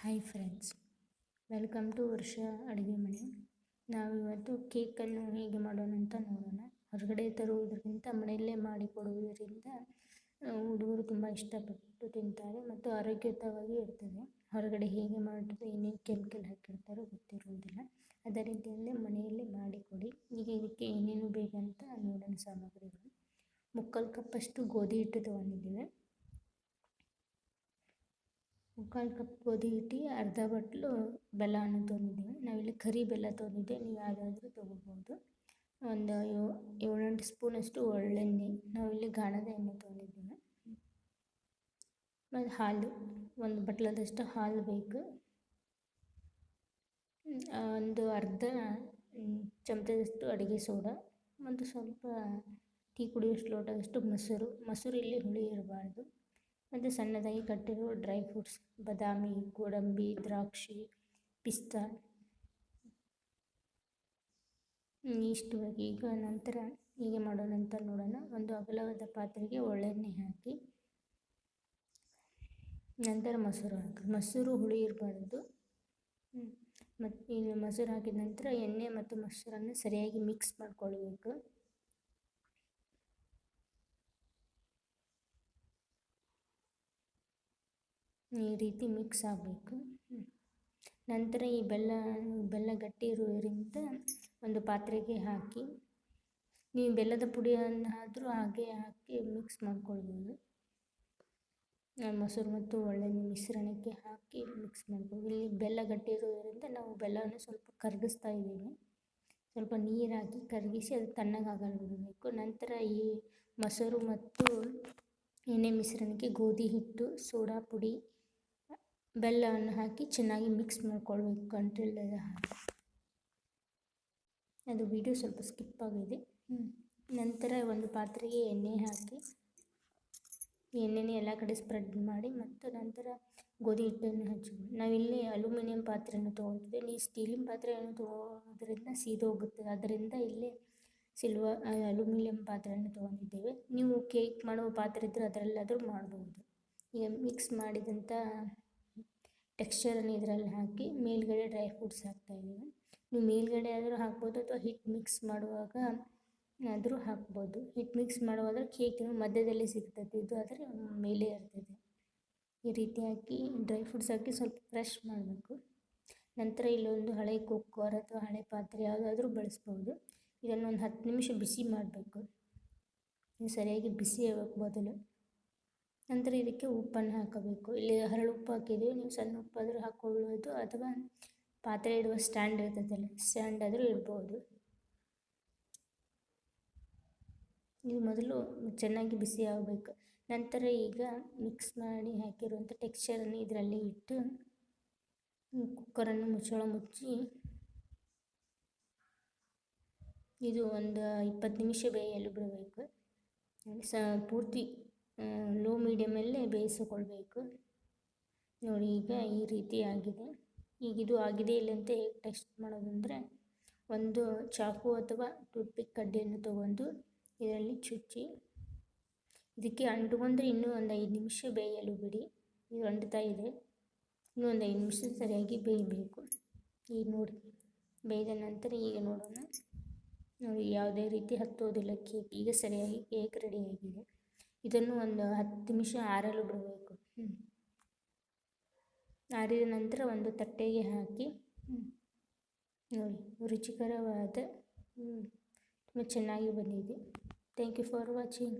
Hi friends, welcome to ವರ್ಷ ಅಡುಗೆ ಮನೆ. ನಾವಿವತ್ತು ಕೇಕನ್ನು ಹೇಗೆ ಮಾಡೋಣ ಅಂತ ನೋಡೋಣ. ಹೊರಗಡೆ ತರುವುದಕ್ಕಿಂತ ಮನೆಯಲ್ಲೇ ಮಾಡಿಕೊಡುವುದರಿಂದ ಹುಡುಗರು ತುಂಬ ಇಷ್ಟಪಟ್ಟು ತಿಂತಾರೆ ಮತ್ತು ಆರೋಗ್ಯಯುತವಾಗಿ ಇರ್ತದೆ. ಹೊರಗಡೆ ಹೇಗೆ ಮಾಡಿದ್ರೆ ಏನೇನು ಕೆಮಿಕಲ್ ಹಾಕಿರ್ತಾರೋ ಗೊತ್ತಿರುವುದಿಲ್ಲ. ಅದೇ ರೀತಿಯಲ್ಲೇ ಮನೆಯಲ್ಲೇ ಮಾಡಿಕೊಡಿ. ಈಗ ಇದಕ್ಕೆ ಏನೇನು ಬೇಕಂತ ನೋಡೋಣ. ಸಾಮಗ್ರಿಗಳು: 3/4 ಕಪ್ಪಷ್ಟು ಗೋಧಿ ಹಿಟ್ಟು ತೊಗೊಂಡಿದ್ದೇವೆ. 3/4 ಕಪ್ ಗೋಧಿ ಹಿಟ್ಟು, ಅರ್ಧ ಬಟ್ಲು ಬೆಲ್ಲವನ್ನು ತೊಗೊಂಡಿದ್ದೇವೆ. ನಾವಿಲ್ಲಿ ಕರಿ ಬೆಲ್ಲ ತೊಗೊಂಡಿದ್ದೆ, ನೀವು ಯಾವುದಾದ್ರೂ ತೊಗೋಬೋದು. ಒಂದು 7-8 ಸ್ಪೂನಷ್ಟು ಒಳ್ಳೆಣ್ಣೆ, ನಾವಿಲ್ಲಿ ಗಾಣದ ಎಣ್ಣೆ ತೊಗೊಂಡಿದ್ದೇವೆ. ಮತ್ತು ಹಾಲು, ಒಂದು ಬಟ್ಲದಷ್ಟು ಹಾಲು ಬೇಕು. ಒಂದು ಅರ್ಧ ಚಮಚದಷ್ಟು ಅಡುಗೆ ಸೋಡಾ, ಮತ್ತು ಸ್ವಲ್ಪ ಟೀ ಕುಡಿಯೋಷ್ಟು ಲೋಟದಷ್ಟು ಮೊಸರು ಇಲ್ಲಿ ಹುಳಿ ಇರಬಾರ್ದು. ಮತ್ತು ಸಣ್ಣದಾಗಿ ಕಟ್ಟಿರುವ ಡ್ರೈ ಫ್ರೂಟ್ಸ್: ಬಾದಾಮಿ, ಗೋಡಂಬಿ, ದ್ರಾಕ್ಷಿ, ಪಿಸ್ತಾ, ಇಷ್ಟು ಬೇಕು. ಈಗ ನಂತರ ಹೀಗೆ ಮಾಡೋಣ ಅಂತ ನೋಡೋಣ. ಒಂದು ಅಗಲವಾದ ಪಾತ್ರೆಗೆ ಒಳ್ಳೆಣ್ಣೆ ಹಾಕಿ, ನಂತರ ಮೊಸರು ಹಾಕಿ. ಮೊಸರು ಹುಳಿ ಇರಬಾರ್ದು. ಮತ್ತು ಈಗ ಮೊಸರು ಹಾಕಿದ ನಂತರ ಎಣ್ಣೆ ಮತ್ತು ಮೊಸರನ್ನು ಸರಿಯಾಗಿ ಮಿಕ್ಸ್ ಮಾಡ್ಕೊಳ್ಬೇಕು. ಈ ರೀತಿ ಮಿಕ್ಸ್ ಆಗಬೇಕು. ನಂತರ ಈ ಬೆಲ್ಲ ಗಟ್ಟಿ ಇರುವುದರಿಂದ ಒಂದು ಪಾತ್ರೆಗೆ ಹಾಕಿ, ನೀವು ಬೆಲ್ಲದ ಪುಡಿಯನ್ನು ಆದರೂ ಹಾಗೆ ಹಾಕಿ ಮಿಕ್ಸ್ ಮಾಡ್ಕೊಳ್ಬೋದು. ಮೊಸರು ಮತ್ತು ಒಳ್ಳೆಣ್ಣೆ ಮಿಶ್ರಣಕ್ಕೆ ಹಾಕಿ ಮಿಕ್ಸ್ ಮಾಡ್ಬೋದು. ಇಲ್ಲಿ ಬೆಲ್ಲ ಗಟ್ಟಿ ಇರೋದರಿಂದ ನಾವು ಬೆಲ್ಲವನ್ನು ಸ್ವಲ್ಪ ಕರಗಿಸ್ತಾ ಇದ್ದೀವಿ. ಸ್ವಲ್ಪ ನೀರು ಹಾಕಿ ಕರಗಿಸಿ ಅದು ತಣ್ಣಗಾಗಲು ಬಿಡಬೇಕು. ನಂತರ ಈ ಮೊಸರು ಮತ್ತು ಎಣ್ಣೆ ಮಿಶ್ರಣಕ್ಕೆ ಗೋಧಿ ಹಿಟ್ಟು, ಸೋಡಾ ಪುಡಿ, ಬೆಲ್ಲವನ್ನು ಹಾಕಿ ಚೆನ್ನಾಗಿ ಮಿಕ್ಸ್ ಮಾಡ್ಕೊಳ್ಬೇಕು ಅಂಟಿಲ್ಲದ ಹಾಗೆ. ಅದು ವಿಡಿಯೋ ಸ್ವಲ್ಪ ಸ್ಕಿಪ್ ಆಗಿದೆ. ನಂತರ ಒಂದು ಪಾತ್ರೆಗೆ ಎಣ್ಣೆ ಹಾಕಿ, ಎಣ್ಣೆನ ಎಲ್ಲ ಕಡೆ ಸ್ಪ್ರೆಡ್ ಮಾಡಿ, ಮತ್ತು ನಂತರ ಗೋಧಿ ಹಿಟ್ಟನ್ನು ಹಚ್ಚಿಬಿಡಿ. ನಾವಿಲ್ಲಿ ಅಲ್ಯೂಮಿನಿಯಂ ಪಾತ್ರೆಯನ್ನು ತೊಗೊಳ್ತಿದ್ದೆ. ನೀವು ಸ್ಟೀಲಿನ ಪಾತ್ರೆಯನ್ನು ತೊಗೊಳ್ಳೋದ್ರಿಂದ ಸೀದೋಗುತ್ತೆ. ಅದರಿಂದ ಇಲ್ಲಿ ಅಲ್ಯೂಮಿನಿಯಂ ಪಾತ್ರೆಯನ್ನು ತೊಗೊಂಡಿದ್ದೇವೆ. ನೀವು ಕೇಕ್ ಮಾಡುವ ಪಾತ್ರೆ ಇದ್ದರೆ ಅದರಲ್ಲಾದರೂ ಮಾಡ್ಬೋದು. ಈಗ ಮಿಕ್ಸ್ ಮಾಡಿದಂಥ ಟೆಕ್ಸ್ಚರನ್ನು ಇದರಲ್ಲಿ ಹಾಕಿ ಮೇಲ್ಗಡೆ ಡ್ರೈ ಫ್ರೂಟ್ಸ್ ಹಾಕ್ತಾಯಿದ್ದೀವಿ. ನೀವು ಮೇಲ್ಗಡೆ ಆದರೂ ಹಾಕ್ಬೋದು, ಅಥವಾ ಹಿಟ್ಟು ಮಿಕ್ಸ್ ಮಾಡುವಾಗ ಆದರೂ ಹಾಕ್ಬೋದು. ಹಿಟ್ಟು ಮಿಕ್ಸ್ ಮಾಡುವಾಗ ಕೇಕಿನ ಮಧ್ಯದಲ್ಲಿ ಸಿಗ್ತದೆ, ಇದು ಆದರೆ ಮೇಲೆ ಇರ್ತದೆ. ಈ ರೀತಿ ಹಾಕಿ ಡ್ರೈ ಫ್ರೂಟ್ಸ್ ಹಾಕಿ ಸ್ವಲ್ಪ ಫ್ರೆಶ್ ಮಾಡಬೇಕು. ನಂತರ ಇಲ್ಲೊಂದು ಹಳೆ ಕುಕ್ಕರ್ ಅಥವಾ ಹಳೆ ಪಾತ್ರೆ ಯಾವುದಾದ್ರೂ ಬಳಸ್ಬೋದು. ಇದನ್ನು ಒಂದು 10 ನಿಮಿಷ ಬಿಸಿ ಮಾಡಬೇಕು. ಇದು ಸರಿಯಾಗಿ ಬಿಸಿ ಆಗಬೇಕು ಮೊದಲು. ನಂತರ ಇದಕ್ಕೆ ಉಪ್ಪನ್ನು ಹಾಕಬೇಕು. ಇಲ್ಲಿ ಹರಳು ಉಪ್ಪು ಹಾಕಿದ್ದೀವಿ, ನೀವು ಸಣ್ಣ ಉಪ್ಪಾದರೂ ಹಾಕ್ಕೊಳ್ಳೋದು, ಅಥವಾ ಪಾತ್ರೆ ಇಡುವ ಸ್ಟ್ಯಾಂಡ್ ಇರ್ತದಲ್ಲ, ಸ್ಟ್ಯಾಂಡ್ ಆದರೂ ಇಡ್ಬೋದು. ಇದು ಮೊದಲು ಚೆನ್ನಾಗಿ ಬಿಸಿ ಆಗಬೇಕು. ನಂತರ ಈಗ ಮಿಕ್ಸ್ ಮಾಡಿ ಹಾಕಿರುವಂಥ ಟೆಕ್ಸ್ಚರನ್ನು ಇದರಲ್ಲಿ ಇಟ್ಟು ಕುಕ್ಕರನ್ನು ಮುಚ್ಚಿ ಇದು ಒಂದು 20 ನಿಮಿಷ ಬೇಯಲು ಬಿಡಬೇಕು. ಪೂರ್ತಿ ಲೋ ಮೀಡಿಯಮಲ್ಲೇ ಬೇಯಿಸಿಕೊಳ್ಬೇಕು. ನೋಡಿ, ಈಗ ಈ ರೀತಿ ಆಗಿದೆ. ಈಗ ಇದು ಆಗಿದೆ ಇಲ್ಲ ಅಂತ ಹೇಗೆ ಟೆಸ್ಟ್ ಮಾಡೋದಂದರೆ, ಒಂದು ಚಾಕು ಅಥವಾ ಟೂತ್ಪಿಕ್ ಕಡ್ಡಿಯನ್ನು ತೊಗೊಂಡು ಇದರಲ್ಲಿ ಚುಚ್ಚಿ ಇದಕ್ಕೆ ಅಂಟುಕೊಂಡ್ರೆ ಇನ್ನೂ ಒಂದು 5 ನಿಮಿಷ ಬೇಯಲು ಬಿಡಿ. ಇದು ಅಂಟ್ತಾ ಇದೆ, ಇನ್ನೂ ಒಂದು 5 ನಿಮಿಷ ಸರಿಯಾಗಿ ಬೇಯಬೇಕು. ಈಗ ನೋಡಿ, ಬೇಯ್ದ ನಂತರ ಈಗ ನೋಡೋಣ. ನೋಡಿ, ಯಾವುದೇ ರೀತಿ ಹತ್ತೋದಿಲ್ಲ ಕೇಕ್. ಈಗ ಸರಿಯಾಗಿ ಕೇಕ್ ರೆಡಿಯಾಗಿದೆ. ಇದನ್ನು ಒಂದು 10 ನಿಮಿಷ ಆರಲು ಬಿಡಬೇಕು. ಆರಿದ ನಂತರ ಒಂದು ತಟ್ಟೆಗೆ ಹಾಕಿ ನೋಡಿ, ರುಚಿಕರವಾದ ತುಂಬ ಚೆನ್ನಾಗಿ ಬಂದಿದೆ. Thank you for watching.